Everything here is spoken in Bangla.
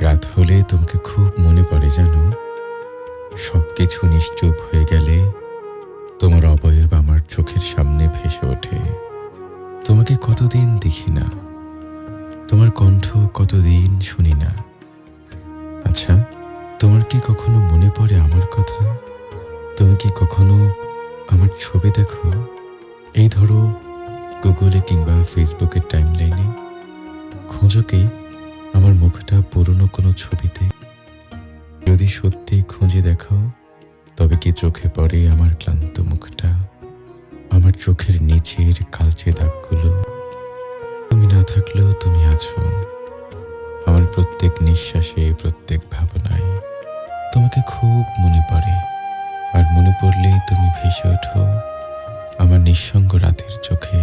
রাত হলে তোমাকে খুব মনে পড়ে জানো। সবকিছু নিশ্চুপ হয়ে গেলে তোমার অবয়ব আমার চোখের সামনে ভেসে ওঠে। তোমাকে কতদিন দেখি না, তোমার কণ্ঠ কতদিন শুনি না। আচ্ছা, তোমার কি কখনো মনে পড়ে আমার কথা? তুমি কি কখনো আমার ছবি দেখো? এই ধরো গুগলে কিংবা ফেসবুকের টাইমলাইনে খোঁজো কি আমার মুখটা পুরনো কোনো ছবিতে? যদি সত্যি খুঁজে দেখো, তবে কি চোখে পড়ে আমার ক্লান্ত মুখটা, আমার চোখের নিচের কালচে দাগগুলো? তুমি না থাকলেও তুমি আছো আমার প্রত্যেক নিঃশ্বাসে, প্রত্যেক ভাবনায়। তোমাকে খুব মনে পড়ে, আর মনে পড়লেই তুমি ভেসে ওঠো আমার নিঃসঙ্গ রাতের চোখে।